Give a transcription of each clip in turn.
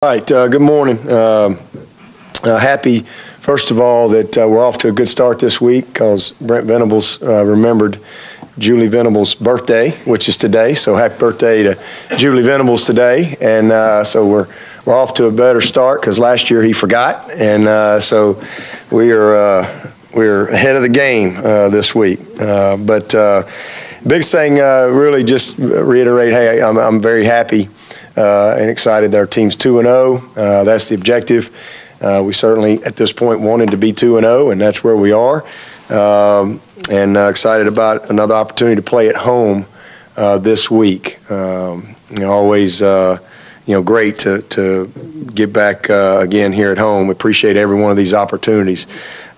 All right, good morning. Happy, first of all, that we're off to a good start this week because Brent Venables remembered Julie Venables' birthday, which is today. So happy birthday to Julie Venables today. And so we're off to a better start because last year he forgot. And so we're ahead of the game this week. But biggest thing, really just reiterate, hey, I'm very happy and excited that our team's 2-0. That's the objective. We certainly, at this point, wanted to be 2-0, and that's where we are. And excited about another opportunity to play at home this week. Always, great to get back again here at home. We appreciate every one of these opportunities.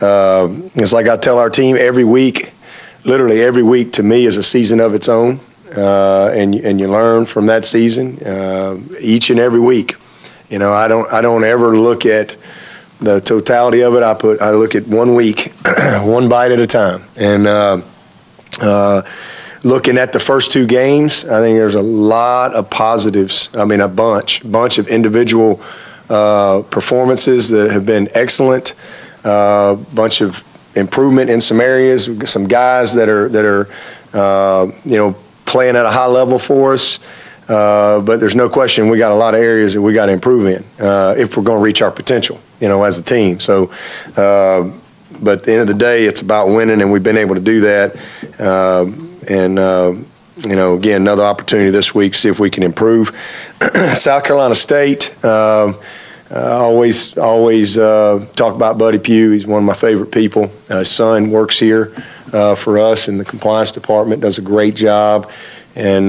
It's like I tell our team every week, literally every week to me is a season of its own. And you learn from that season each and every week. I don't ever look at the totality of it. I look at 1 week, one bite at a time. And looking at the first 2 games, I think there's a lot of positives. I mean, a bunch of individual performances that have been excellent. Bunch of improvement in some areas. Some guys that are playing at a high level for us, but there's no question we got a lot of areas that we got to improve in if we're going to reach our potential, as a team. So, but at the end of the day, it's about winning, and we've been able to do that. Again, another opportunity this week, see if we can improve. South Carolina State, always talk about Buddy Pugh. He's one of my favorite people. His son works here for us in the compliance department, does a great job. And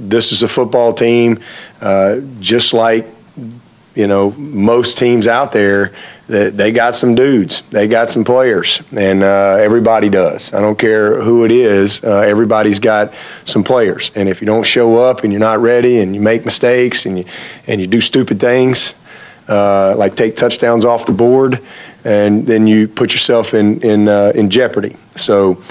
this is a football team, just like, most teams out there, that they got some dudes, they got some players, and everybody does. I don't care who it is, everybody's got some players. And if you don't show up and you're not ready and you make mistakes and you do stupid things, like take touchdowns off the board, and then you put yourself in jeopardy. So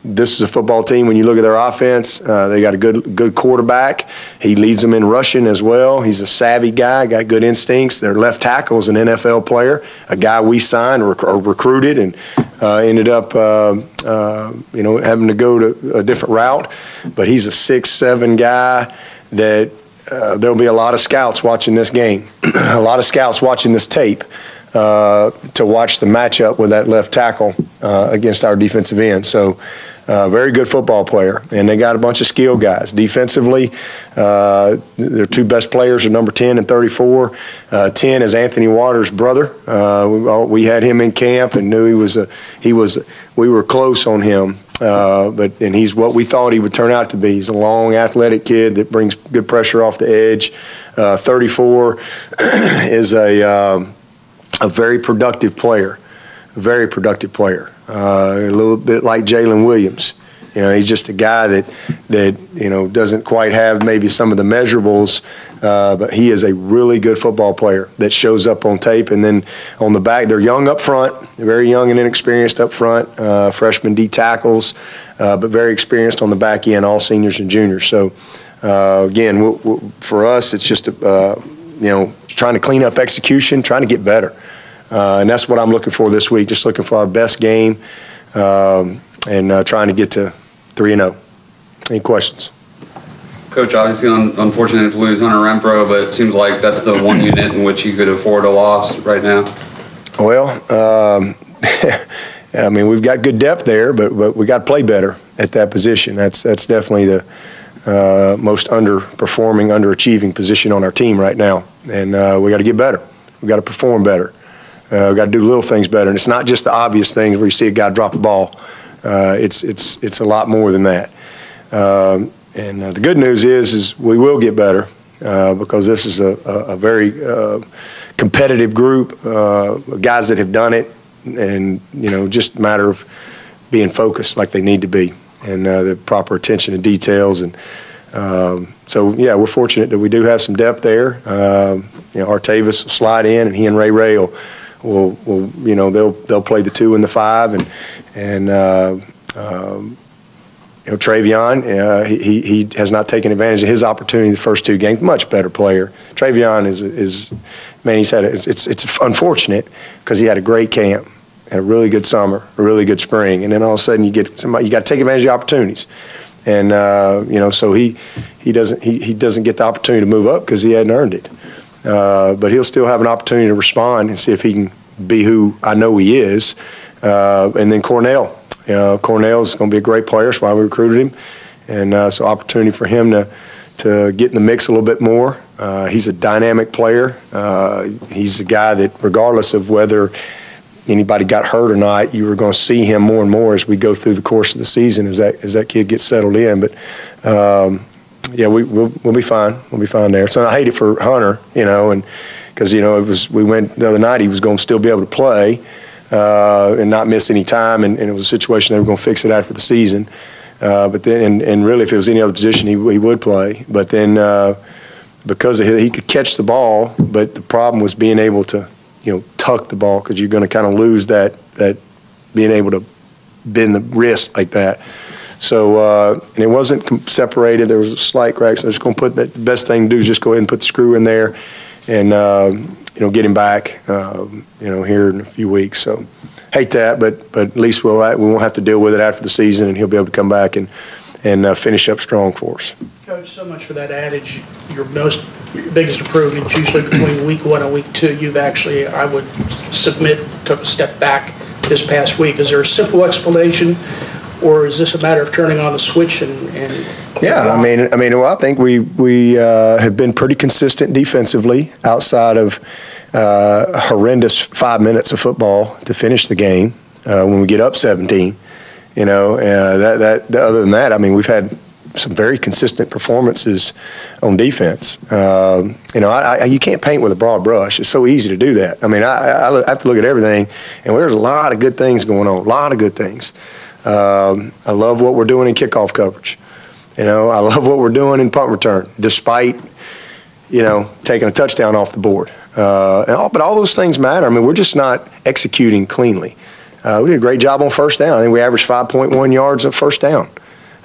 this is a football team. When you look at their offense, they got a good quarterback. He leads them in rushing as well. He's a savvy guy, got good instincts. Their left tackle is an NFL player, a guy we signed or recruited, and ended up having to go to a different route. But he's a 6'7" guy that there'll be a lot of scouts watching this game, a lot of scouts watching this tape. To watch the matchup with that left tackle against our defensive end. So very good football player. And they got a bunch of skilled guys. Defensively, their 2 best players are number 10 and 34. 10 is Anthony Waters' brother. We had him in camp and knew we were close on him. And he's what we thought he would turn out to be. He's a long, athletic kid that brings good pressure off the edge. 34 is a very productive player, a little bit like Jalen Williams. He's just a guy that doesn't quite have maybe some of the measurables, but he is a really good football player that shows up on tape. And then on the back, they're young up front, very young and inexperienced up front, freshman D tackles, but very experienced on the back end, all seniors and juniors. So again, for us, it's just trying to clean up execution, trying to get better. And that's what I'm looking for this week, just looking for our best game and trying to get to 3-0. Any questions? Coach, obviously unfortunate to lose Hunter Renfro, but it seems like that's the one unit in which you could afford a loss right now. Well, I mean, we've got good depth there, but we got to play better at that position. That's definitely the most underperforming, underachieving position on our team right now. And we got to get better. We got to perform better. We've got to do little things better, and it's not just the obvious things where you see a guy drop a ball. It's a lot more than that. And the good news is we will get better because this is a very competitive group, guys that have done it, and just a matter of being focused like they need to be, and the proper attention to details. And so yeah, we're fortunate that we do have some depth there. Artavis will slide in, and he and Ray will they'll play the 2 and the 5, and Travion, he has not taken advantage of his opportunity the first 2 games. Much better player. Travion is man. It's unfortunate because he had a great camp, had a really good summer, a really good spring, and then all of a sudden you get somebody. You got to take advantage of the opportunities, and so he doesn't get the opportunity to move up because he hadn't earned it. But he'll still have an opportunity to respond and see if he can be who I know he is. And then Cornell. Cornell's going to be a great player. That's why we recruited him. And so opportunity for him to get in the mix a little bit more. He's a dynamic player. He's a guy that regardless of whether anybody got hurt or not, you were going to see him more and more as we go through the course of the season as that kid gets settled in. But, we'll be fine. We'll be fine there. So I hate it for Hunter, and because, we went the other night, he was going to still be able to play. And not miss any time, and it was a situation they were going to fix it after the season. But then, and really, if it was any other position, he would play. But then, because he could catch the ball, but the problem was being able to, tuck the ball because you're going to kind of lose that being able to bend the wrist like that. So, and it wasn't separated. There was a slight crack. So I was just going to put that. The best thing to do is just go ahead and put the screw in there, and get him back, here in a few weeks. So, hate that, but at least we won't have to deal with it after the season, and he'll be able to come back and finish up strong for us. Coach, so much for that adage. Your biggest improvement is usually between week 1 and week 2. You've actually, I would submit, took a step back this past week. Is there a simple explanation, or is this a matter of turning on the switch and yeah, well, I think we have been pretty consistent defensively outside of horrendous 5 minutes of football to finish the game when we get up 17. Other than that, we've had some very consistent performances on defense. You can't paint with a broad brush. It's so easy to do that. I have to look at everything, and there's a lot of good things going on. A lot of good things. I love what we're doing in kickoff coverage. I love what we're doing in punt return, despite, taking a touchdown off the board. But all those things matter. We're just not executing cleanly. We did a great job on first down. I think we averaged 5.1 yards on first down.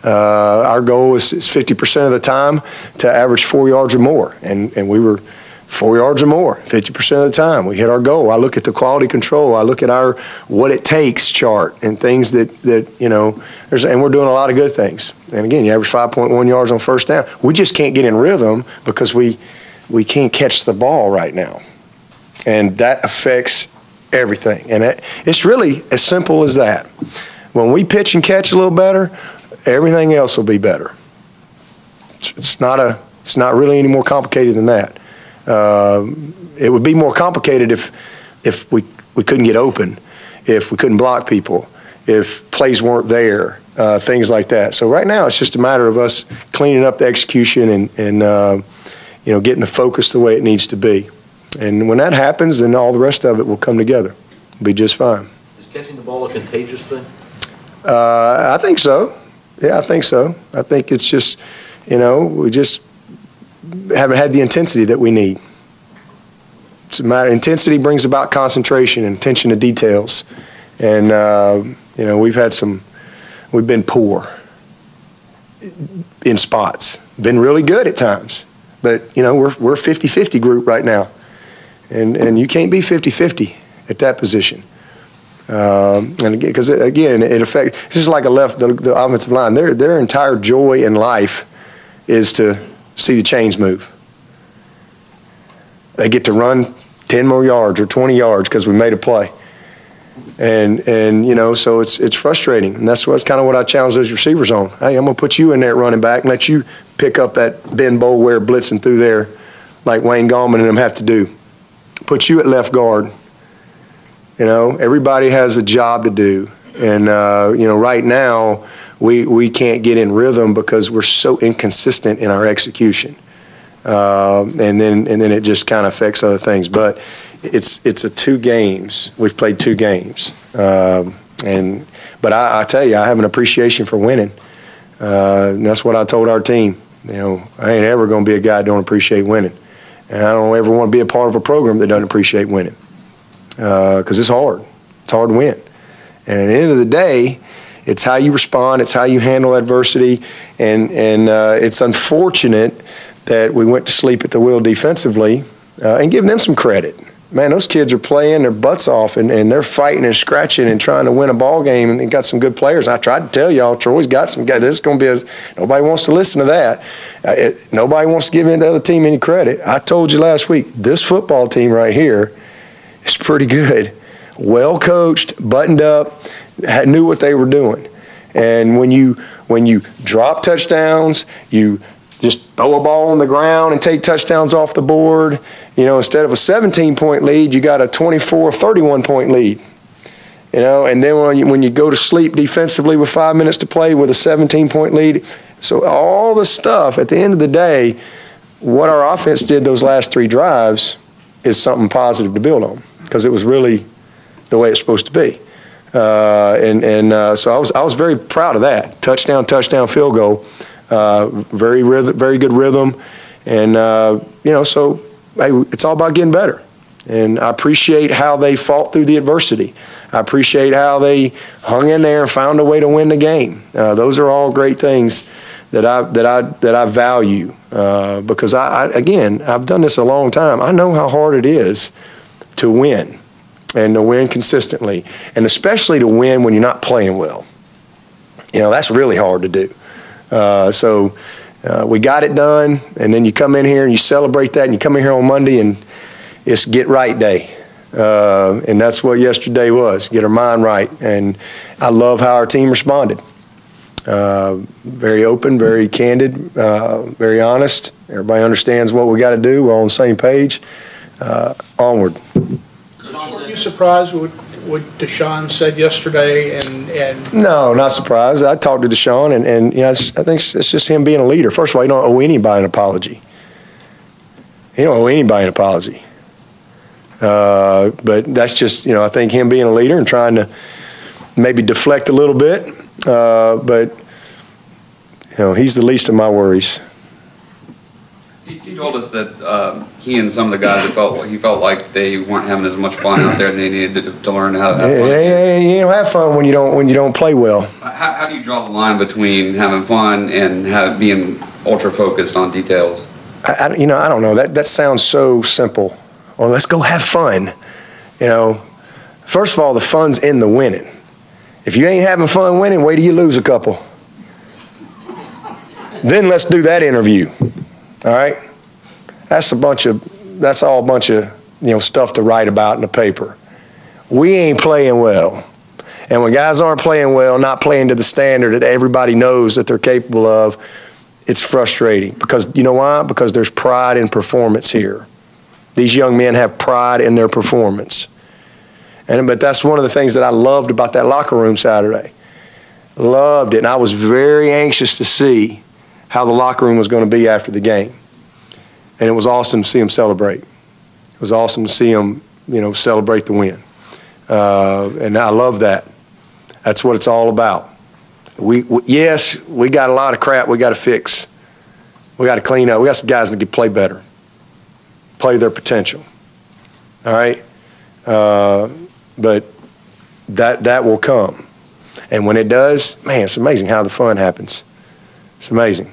Our goal is 50% of the time to average 4 yards or more, and we were 4 yards or more 50% of the time. We hit our goal. I look at the quality control. I look at our what it takes chart and things that and we're doing a lot of good things. And again, you average 5.1 yards on first down. We just can't get in rhythm because we can't catch the ball right now, and that affects everything. And it's really as simple as that. When we pitch and catch a little better, everything else will be better. It's not really any more complicated than that. It would be more complicated if we couldn't get open, if we couldn't block people, if plays weren't there, things like that. So right now it's just a matter of us cleaning up the execution and getting the focus the way it needs to be. And when that happens, then all the rest of it will come together. It'll be just fine. Is catching the ball a contagious thing? I think so. Yeah, I think so. I think it's just, we just haven't had the intensity that we need. It's a matter. Intensity brings about concentration and attention to details, and we've been poor in spots. Been really good at times, but we're a 50-50 group right now, and you can't be 50-50 at that position. And again, because it affects. It's just like the offensive line. Their entire joy in life is to see the chains move. They get to run 10 more yards or 20 yards because we made a play, and so it's frustrating. And that's kind of what I challenge those receivers on. Hey, I'm gonna put you in there at running back and let you pick up that Ben Boulware blitzing through there, like Wayne Gallman and them have to do. Put you at left guard. Everybody has a job to do, and right now we can't get in rhythm because we're so inconsistent in our execution, and then it just kind of affects other things. But it's a 2 games. We've played 2 games, but I tell you, I have an appreciation for winning. And that's what I told our team. I ain't ever going to be a guy that don't appreciate winning, and I don't ever want to be a part of a program that doesn't appreciate winning. Because it's hard. It's hard to win. And at the end of the day, It's how you respond. It's how you handle adversity. And it's unfortunate that we went to sleep at the wheel defensively, and give them some credit. Man, those kids are playing their butts off, and they're fighting and scratching and trying to win a ball game, and they got some good players. I tried to tell y'all, Troy's got some guys. This is going to be nobody wants to listen to that. Nobody wants to give the other team any credit. I told you last week, this football team right here is pretty good. Well coached, buttoned up, knew what they were doing. And when you drop touchdowns, you just throw a ball on the ground and take touchdowns off the board. Instead of a 17-point lead, you got a 24, 31-point lead. And then when you go to sleep defensively with 5 minutes to play with a 17-point lead. So all the stuff, at the end of the day, what our offense did those last 3 drives is something positive to build on, because it was really the way it's supposed to be. So I was very proud of that. Touchdown, field goal. Very good rhythm, and so hey, it's all about getting better. And I appreciate how they fought through the adversity. I appreciate how they hung in there and found a way to win the game. Those are all great things that I value, because I've done this a long time. I know how hard it is to win, and to win consistently, and especially to win when you're not playing well. That's really hard to do. So we got it done, and then you come in here and you celebrate that, and you come in here on Monday and it's get right day. And that's what yesterday was, get our mind right. And I love how our team responded. Very open, very candid, very honest. Everybody understands what we got to do. We're on the same page. Onward. Were you surprised with what Deshaun said yesterday? And No, not surprised. I talked to Deshaun, and I think it's just him being a leader. First of all, he don't owe anybody an apology. He don't owe anybody an apology. But that's just, I think him being a leader and trying to maybe deflect a little bit. But he's the least of my worries. He told us that he and some of the guys he felt like they weren't having as much fun out there, and they needed to learn how to have fun. You don't have fun when you don't play well. How do you draw the line between having fun and being ultra focused on details? I don't know. That sounds so simple. Well, let's go have fun. First of all, the fun's in the winning. If you ain't having fun winning, wait till you lose a couple. Then let's do that interview. All right? That's all a bunch of stuff to write about in the paper. We ain't playing well. And when guys aren't playing well, not playing to the standard that everybody knows that they're capable of, it's frustrating. Because you know why? Because there's pride in performance here. These young men have pride in their performance. But that's one of the things that I loved about that locker room Saturday. Loved it. And I was very anxious to see how the locker room was going to be after the game. And it was awesome to see them celebrate. It was awesome to see them, celebrate the win. And I love that. That's what it's all about. Yes, we got a lot of crap we got to fix. We got to clean up. We got some guys that can play better, play their potential. All right? But that will come. And when it does, man, it's amazing how the fun happens. It's amazing.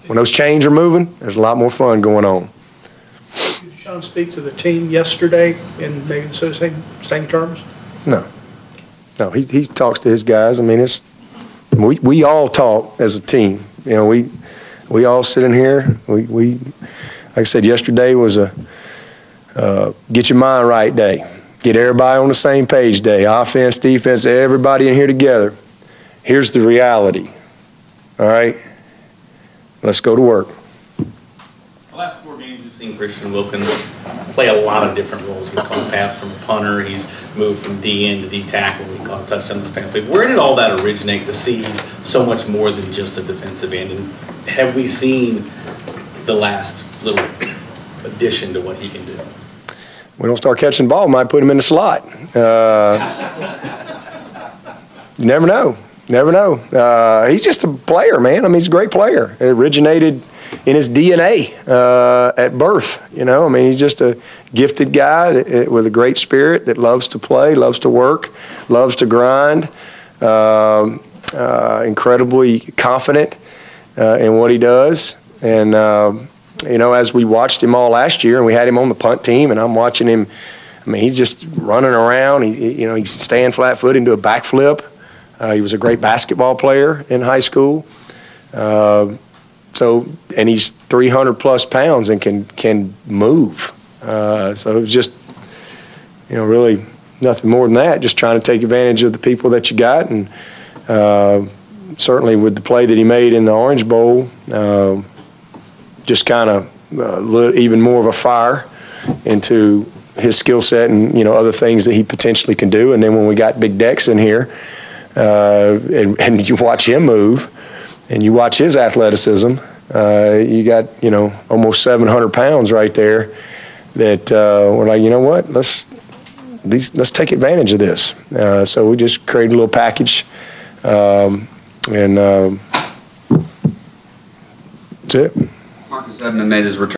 When those chains are moving, there's a lot more fun going on. Did Deshaun speak to the team yesterday in maybe the same terms? No. He talks to his guys. I mean, we all talk as a team. We all sit in here. We like I said, yesterday was a get your mind right day. Get everybody on the same page day. Offense, defense, everybody in here together. Here's the reality. All right? Let's go to work. The last 4 games, we've seen Christian Wilkins play a lot of different roles. He's caught a pass from a punter. He's moved from DN to D tackle. He caught a touchdown this past week. Where did all that originate to see he's so much more than just a defensive end? And have we seen the last little addition to what he can do? We don't start catching the ball, might put him in the slot. You never know. Never know. He's just a player, man. I mean, he's a great player. It originated in his DNA at birth. He's just a gifted guy with a great spirit that loves to play, loves to work, loves to grind. incredibly confident in what he does. And, you know, as we watched him all last year, and we had him on the punt team, and I'm watching him, I mean, he's just running around. He's staying flat-footed into a backflip. He was a great basketball player in high school. And he's 300-plus pounds and can move. So it was just, you know, really nothing more than that, just trying to take advantage of the people that you got. And certainly with the play that he made in the Orange Bowl, just kind of lit even more of a fire into his skill set and, you know, other things that he potentially can do. And then when we got Big Dex in here, and you watch him move and you watch his athleticism, you got, you know, almost 700 pounds right there that we're like, you know what, let's take advantage of this. So we just created a little package, and that's it. Marcus Edmond made his return